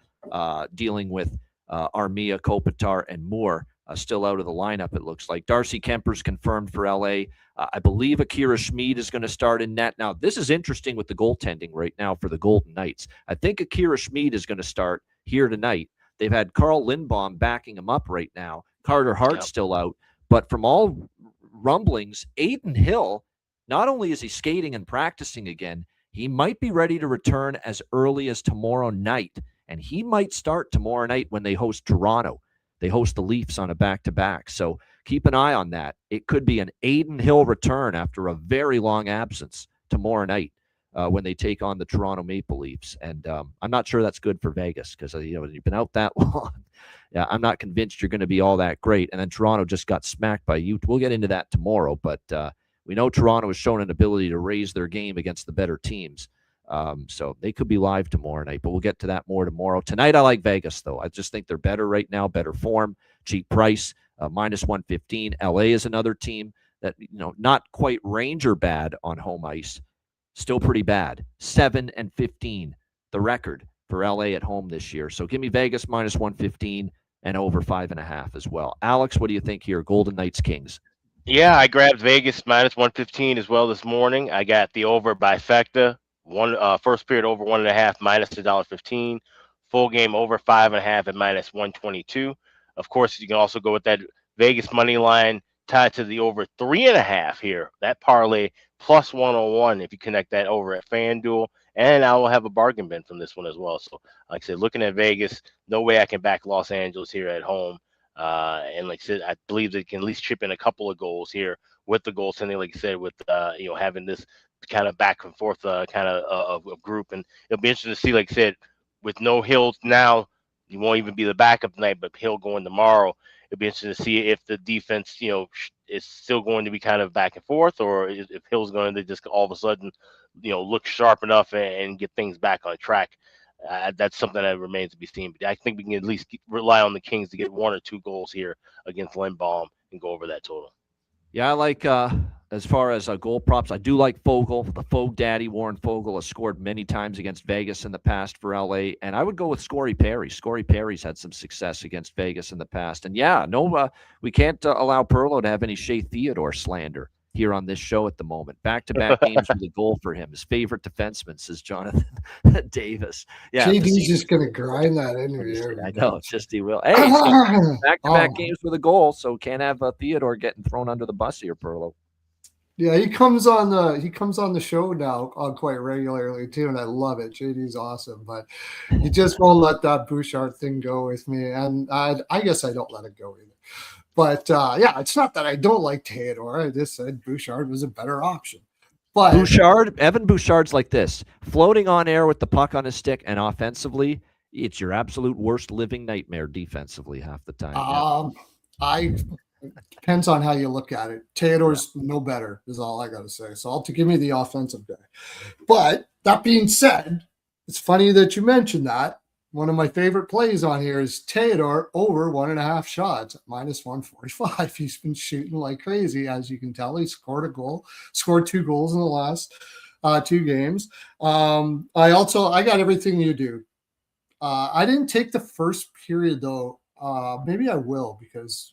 dealing with Armia, Kopitar, and Moore still out of the lineup, it looks like. Darcy Kemper's confirmed for LA. I believe Akira Schmid is going to start in net. Now, this is interesting with the goaltending right now for the Golden Knights. I think Akira Schmid is going to start here tonight. They've had Carl Lindbaum backing him up right now. Carter Hart's still out. But from all rumblings, Aiden Hill, not only is he skating and practicing again, he might be ready to return as early as tomorrow night. And he might start tomorrow night when they host Toronto. They host the Leafs on a back-to-back. So keep an eye on that. It could be an Aiden Hill return after a very long absence tomorrow night when they take on the Toronto Maple Leafs. And I'm not sure that's good for Vegas because, you've been out that long. Yeah, I'm not convinced you're going to be all that great. And then Toronto just got smacked by Utah. We'll get into that tomorrow, but we know Toronto has shown an ability to raise their game against the better teams. So they could be live tomorrow night, but we'll get to that more tomorrow. Tonight, I like Vegas, though. I just think they're better right now, better form, cheap price, minus 115. LA is another team that, not quite Ranger bad on home ice, still pretty bad. 7-15, the record for LA at home this year. So give me Vegas minus 115 and over 5.5 as well. Alex, what do you think here? Golden Knights Kings. Yeah, I grabbed Vegas minus 115 as well this morning. I got the over by Fecta. First period over 1.5 minus $1.15. Full game over 5.5 at minus 122. Of course, you can also go with that Vegas money line tied to the over 3.5 here. That parlay plus 101 if you connect that over at FanDuel. And I will have a bargain bin from this one as well. So, like I said, looking at Vegas, no way I can back Los Angeles here at home. And like I said, I believe they can at least chip in a couple of goals here with the goaltending, like I said, with having this kind of back and forth kind of group. And it'll be interesting to see, like I said, with no Hill now, he won't even be the backup tonight, but Hill going tomorrow. It'll be interesting to see if the defense, is still going to be kind of back and forth, or if Hill's going to just all of a sudden, look sharp enough and get things back on track. That's something that remains to be seen. But I think we can at least rely on the Kings to get 1 or 2 goals here against Lindbaum and go over that total. Yeah, I like, as far as goal props, I do like Fogle. The Fogue daddy, Warren Fogle, has scored many times against Vegas in the past for LA. And I would go with Scory Perry. Scory Perry's had some success against Vegas in the past. And yeah, we can't allow Perlo to have any Shea Theodore slander here on this show at the moment. Back-to-back games with a goal for him. His favorite defenseman, says Jonathan Davis. Yeah, JD's just going to grind that interview. I know, it's just he will. Hey, he's got back-to-back games with a goal, so can't have Theodore getting thrown under the bus here, Perlo. Yeah, he comes on the show now quite regularly too, and I love it. JD's awesome, but he just won't let that Bouchard thing go with me, and I guess I don't let it go either. But yeah, it's not that I don't like Theodore. I just said Bouchard was a better option. But Evan Bouchard's like this, floating on air with the puck on his stick, and offensively, it's your absolute worst living nightmare defensively half the time. Depends on how you look at it. Theodore's no better is all I got to say. So I'll give me the offensive guy. But that being said, it's funny that you mentioned that. One of my favorite plays on here is Theodore over 1.5 shots at minus 145. He's been shooting like crazy. As you can tell, he scored 2 goals in the last 2 games. I got everything you do. I didn't take the first period though. Maybe I will because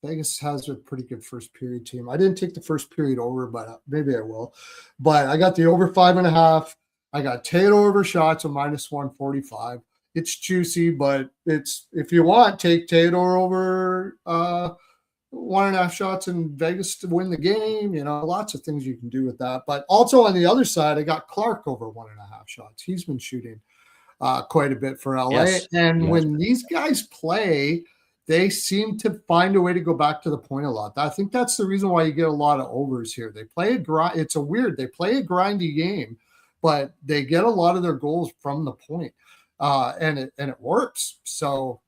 Vegas has a pretty good first period team. I didn't take the first period over, but maybe I will. But I got the over 5.5. I got Theodore over shots of minus 145. It's juicy, but it's, if you want, take Theodore over 1.5 shots in Vegas to win the game. Lots of things you can do with that. But also on the other side, I got Clark over 1.5 shots. He's been shooting quite a bit for LA. Yes. And when these guys play, they seem to find a way to go back to the point a lot. I think that's the reason why you get a lot of overs here. They play they play a grindy game, but they get a lot of their goals from the point. And it works. So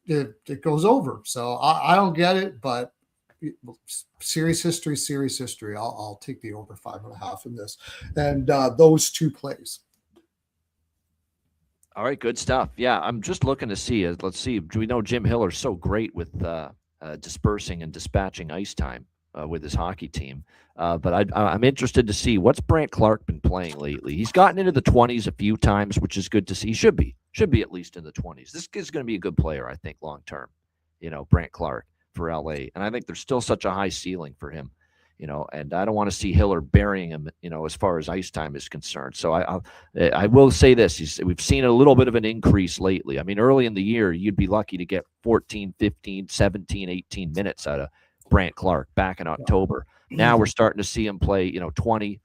it goes over. So I don't get it, but series history. I'll take the over 5.5 in this, and those 2 plays. All right, good stuff. Yeah, I'm just looking to see. Let's see. We know Jim Hiller's so great with dispersing and dispatching ice time with his hockey team. But I'm interested to see what's Brandt Clark been playing lately. He's gotten into the 20s a few times, which is good to see. He should be at least in the 20s. This kid's going to be a good player, I think, long term. Brandt Clark for LA, and I think there's still such a high ceiling for him. And I don't want to see Hiller burying him, as far as ice time is concerned. So I will say this. We've seen a little bit of an increase lately. I mean, early in the year, you'd be lucky to get 14, 15, 17, 18 minutes out of Brandt Clark back in October. Now we're starting to see him play, 20,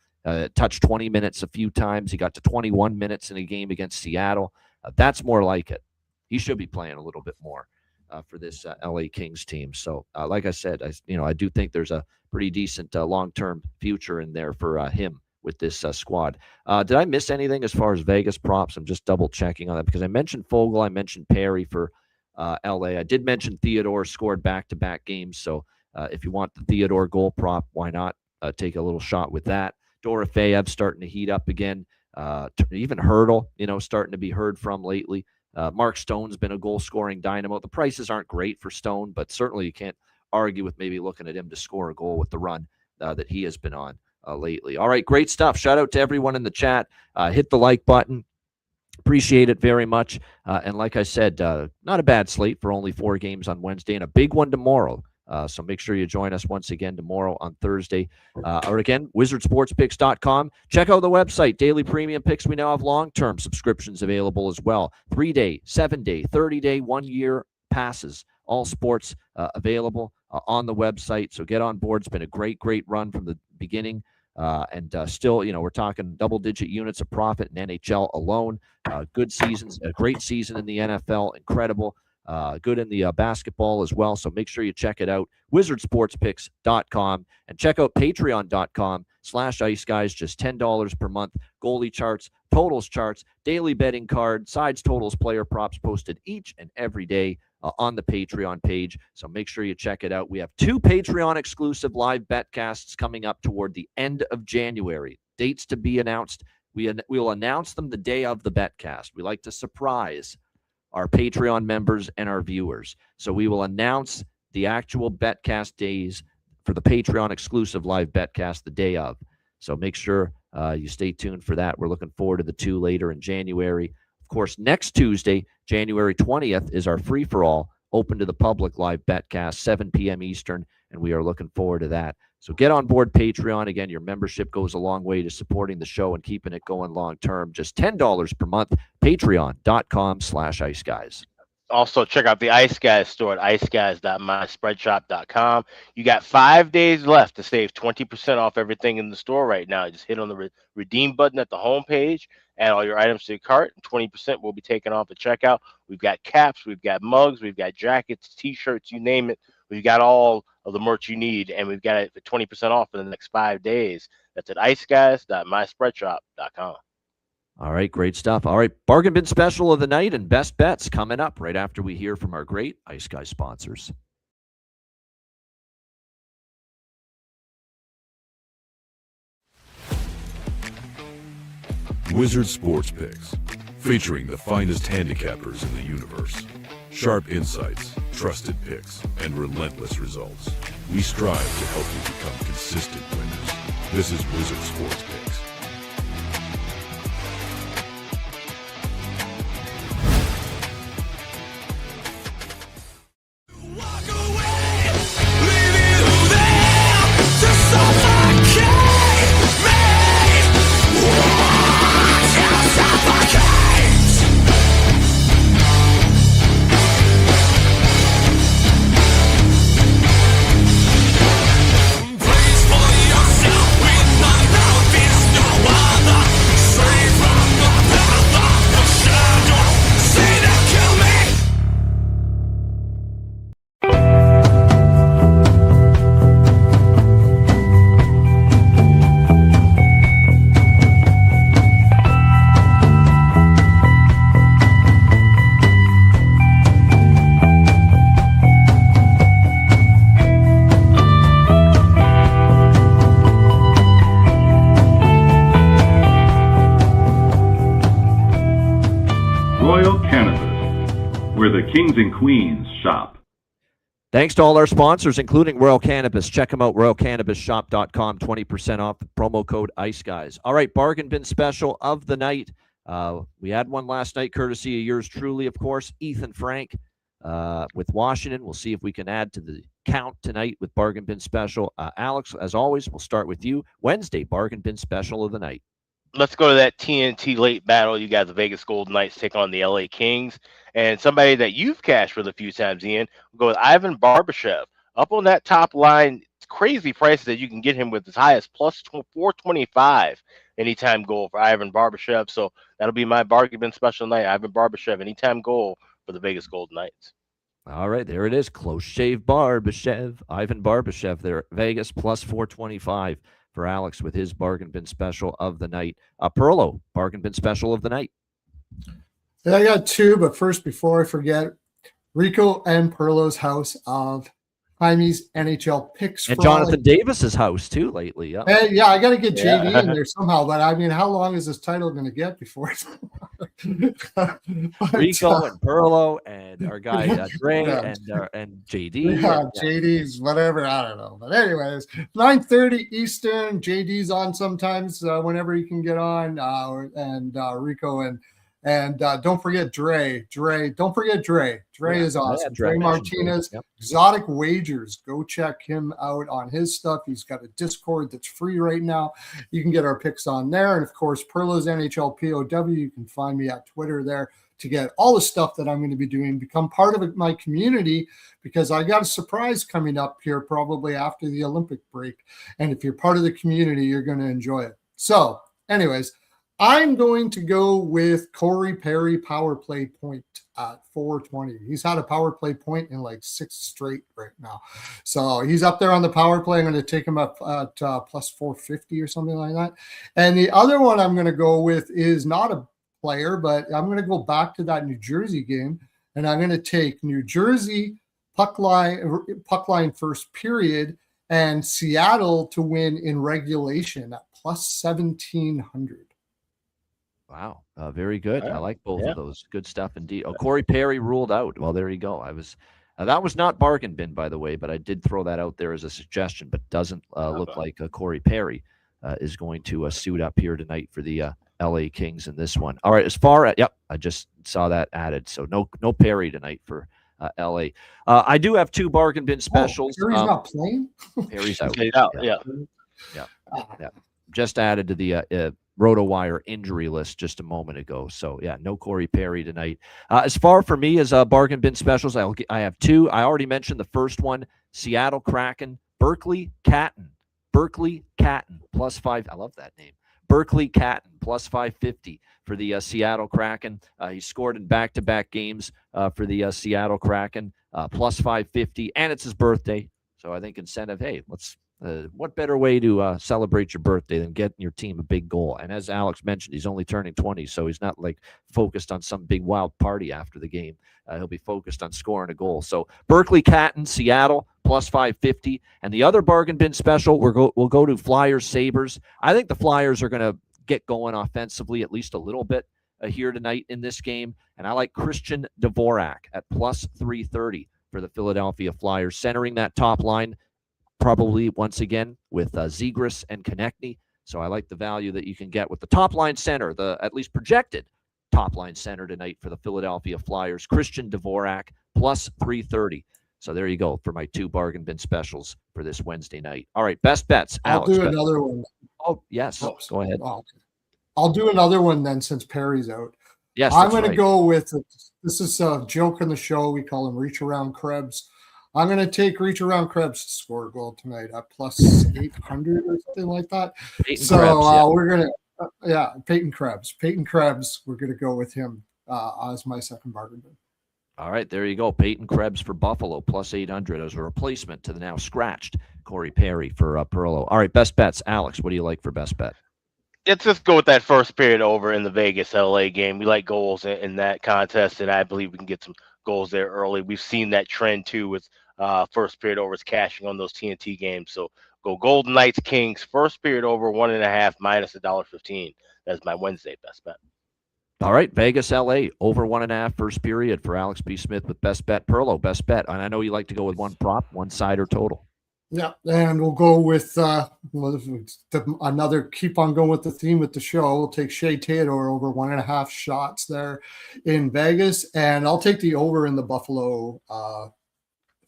touch 20 minutes a few times. He got to 21 minutes in a game against Seattle. That's more like it. He should be playing a little bit more for this LA Kings team. So, like I said, I do think there's a pretty decent long-term future in there for him with this squad. Did I miss anything as far as Vegas props? I'm just double checking on that because I mentioned Fogle, I mentioned Perry for LA. I did mention Theodore scored back-to-back games, so if you want the Theodore goal prop, why not take a little shot with that? Dorofeyev starting to heat up again. Even Hurdle, starting to be heard from lately. Mark Stone's been a goal-scoring dynamo. The prices aren't great for Stone, but certainly you can't argue with maybe looking at him to score a goal with the run that he has been on lately. All right, great stuff. Shout out to everyone in the chat. Hit the like button. Appreciate it very much. And like I said, not a bad slate for only 4 games on Wednesday and a big one tomorrow. So make sure you join us once again tomorrow on Thursday. Or again, wizardsportspicks.com. Check out the website. Daily premium picks. We now have long-term subscriptions available as well. 3-day, 7-day, 30-day, 1-year passes. All sports available on the website. So get on board. It's been a great, great run from the beginning. And still, we're talking double-digit units of profit in NHL alone. Good seasons, a great season in the NFL, incredible. Good in the basketball as well. So make sure you check it out. wizardsportspicks.com and check out patreon.com/iceguys. Just $10 per month. Goalie charts, totals charts, daily betting card, sides, totals, player props posted each and every day on the Patreon page. So make sure you check it out. We have 2 Patreon exclusive live betcasts coming up toward the end of January. Dates to be announced. We will announce them the day of the betcast. We like to surprise our Patreon members and our viewers. So we will announce the actual betcast days for the Patreon exclusive live betcast the day of. So make sure you stay tuned for that. We're looking forward to the 2 later in January. Of course, next Tuesday, January 20th, is our free-for-all, open to the public live betcast, 7 p.m. Eastern, and we are looking forward to that. So get on board Patreon. Again, your membership goes a long way to supporting the show and keeping it going long-term. Just $10 per month, patreon.com/iceguys. Also, check out the Ice Guys store at iceguys.myspreadshop.com. You got 5 days left to save 20% off everything in the store right now. Just hit on the redeem button at the homepage, add all your items to your cart, and 20% will be taken off at checkout. We've got caps, we've got mugs, we've got jackets, T-shirts, you name it. We've got all of the merch you need, and we've got it for 20% off for the next 5 days. That's at iceguys.myspreadshop.com. All right, great stuff. All right, bargain bin special of the night and best bets coming up right after we hear from our great Ice Guy sponsors. Wizard Sports Picks, featuring the finest handicappers in the universe. Sharp insights, trusted picks, and relentless results. We strive to help you become consistent winners. This is Wizard Sports Picks. Kings and queens shop. Thanks to all our sponsors, including Royal Cannabis. Check them out, royalcannabisshop.com, 20% off, promo code ICEGUYS. All right, bargain bin special of the night. We had one last night, courtesy of yours truly, of course, Ethan Frank with Washington. We'll see if we can add to the count tonight with bargain bin special. Alex, as always, we'll start with you. Wednesday, bargain bin special of the night. Let's go to that TNT late battle. You got the Vegas Golden Knights take on the LA Kings. And somebody that you've cashed with a few times, Ian, we'll go with Ivan Barbashev. Up on that top line, it's crazy prices that you can get him with as high as plus 425 anytime goal for Ivan Barbashev. So that'll be my bargain bin special night. Ivan Barbashev, anytime goal for the Vegas Golden Knights. All right, there it is. Close shave Barbashev. Ivan Barbashev there. Vegas plus 425 for Alex with his bargain bin special of the night. Perlo, bargain bin special of the night. Yeah, I got two, but first, before I forget, Rico and Perlo's house of Jaime's NHL picks. And Jonathan Davis's house, too, lately. Yeah, yeah, I got to get JD in there somehow. But, I mean, how long is this title going to get before it's Rico and Perlo and our guy Dre and JD. Yeah, JD's whatever. I don't know. But anyways, 9:30 Eastern. JD's on sometimes whenever he can get on. And Rico and don't forget Dre. Don't forget Dre. Dre is awesome. Dre Martinez, yep. Exotic Wagers. Go check him out on his stuff. He's got a Discord that's free right now. You can get our picks on there. And, of course, Perlo's NHL POW. You can find me at Twitter there to get all the stuff that I'm going to be doing. Become part of my community, because I got a surprise coming up here probably after the Olympic break. And if you're part of the community, you're going to enjoy it. So, anyways, I'm going to go with Corey Perry power play point at 420. He's had a power play point in like 6 straight right now. So he's up there on the power play. I'm going to take him up at plus 450 or something like that. And the other one I'm going to go with is not a player, but I'm going to go back to that New Jersey game. And I'm going to take New Jersey puck line first period and Seattle to win in regulation at plus 1,700. Wow, very good. I like both of those. Good stuff indeed. Oh, Corey Perry ruled out. Well, there you go. That was not bargain bin, by the way, but I did throw that out there as a suggestion. But doesn't look like Corey Perry is going to suit up here tonight for the LA Kings in this one. All right, as far as I just saw that added. So no Perry tonight for LA. I do have 2 bargain bin specials. Perry's not playing. Perry's out. Yeah. Just added to the RotoWire injury list just a moment ago. So, no Corey Perry tonight. As far for me as bargain bin specials, I have 2. I already mentioned the first one, Seattle Kraken, Berkeley Catton. Berkeley Catton, plus 5. I love that name. Berkeley Catton, plus 550 for the Seattle Kraken. He scored in back-to-back games for the Seattle Kraken, plus 550, and it's his birthday. So I think incentive, hey, what better way to celebrate your birthday than getting your team a big goal? And as Alex mentioned, he's only turning 20, so he's not like focused on some big wild party after the game. He'll be focused on scoring a goal. So Berkeley Catton, Seattle, plus 550. And the other bargain bin special, we'll go to Flyers Sabres. I think the Flyers are going to get going offensively at least a little bit here tonight in this game. And I like Christian Dvorak at plus 330 for the Philadelphia Flyers, centering that top line. Probably once again with Zegras and Konechny. So I like the value that you can get with the top line center, the at least projected top line center tonight for the Philadelphia Flyers, Christian Dvorak, plus 330. So there you go for my 2 bargain bin specials for this Wednesday night. All right, best bets. Alex, I'll do another one. Oh, yes. Go ahead. I'll do another one then since Perry's out. Yes, I'm going to go with, this is a joke in the show. We call him Reach Around Krebs. I'm going to take Reach Around Krebs to score a goal tonight at plus 800 or something like that. We're going to, Peyton Krebs. Peyton Krebs, we're going to go with him as my second bargain bin. All right, there you go. Peyton Krebs for Buffalo, plus 800 as a replacement to the now scratched Corey Perry for Perlo. All right, best bets. Alex, what do you like for best bet? Let's just go with that first period over in the Vegas LA game. We like goals in that contest, and I believe we can get some goals there early. We've seen that trend too with first period overs cashing on those TNT games. So go Golden Knights Kings first period over 1.5 minus $1.15. That's my Wednesday best bet. All right, Vegas LA over 1.5 first period for Alex B. Smith with best bet. Perlo, best bet. And I know you like to go with one prop, one side or total. Yeah, and we'll go with another. Keep on going with the theme with the show. We'll take Shea Theodore over 1.5 shots there in Vegas, and I'll take the over in the Buffalo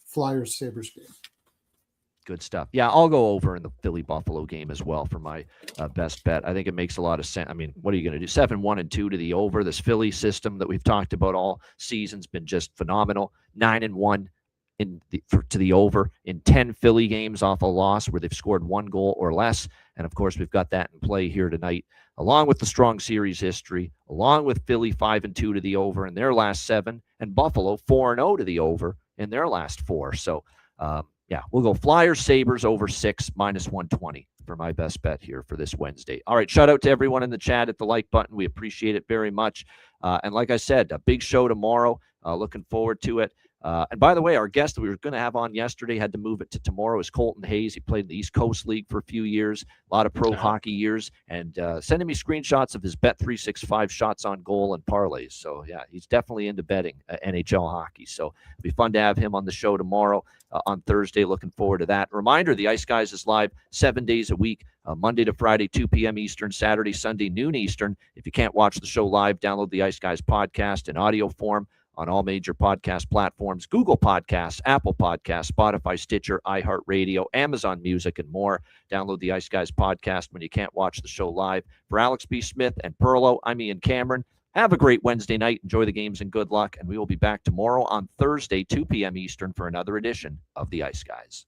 Flyers Sabres game. Good stuff. Yeah, I'll go over in the Philly Buffalo game as well for my best bet. I think it makes a lot of sense. I mean, what are you going to do? 7-1-2 to the over. This Philly system that we've talked about all season's been just phenomenal. 9-1 to the over in 10 Philly games off a loss where they've scored 1 goal or less. And of course, we've got that in play here tonight, along with the strong series history, along with Philly 5-2 to the over in their last 7, and Buffalo 4-0 to the over in their last 4. So, we'll go Flyers Sabres over 6 minus 120 for my best bet here for this Wednesday. All right, shout out to everyone in the chat at the like button. We appreciate it very much. And like I said, a big show tomorrow. Looking forward to it. And by the way, our guest that we were going to have on yesterday had to move it to tomorrow is Colton Hayes. He played in the East Coast League for a few years, a lot of pro hockey years, and sending me screenshots of his Bet365 shots on goal and parlays. So, yeah, he's definitely into betting NHL hockey. So it'll be fun to have him on the show tomorrow on Thursday. Looking forward to that. Reminder, the Ice Guys is live 7 days a week, Monday to Friday, 2 p.m. Eastern, Saturday, Sunday, noon Eastern. If you can't watch the show live, download the Ice Guys podcast in audio form on all major podcast platforms, Google Podcasts, Apple Podcasts, Spotify, Stitcher, iHeartRadio, Amazon Music, and more. Download the Ice Guys podcast when you can't watch the show live. For Alex B. Smith and Perlo, I'm Ian Cameron. Have a great Wednesday night. Enjoy the games and good luck. And we will be back tomorrow on Thursday, 2 p.m. Eastern for another edition of the Ice Guys.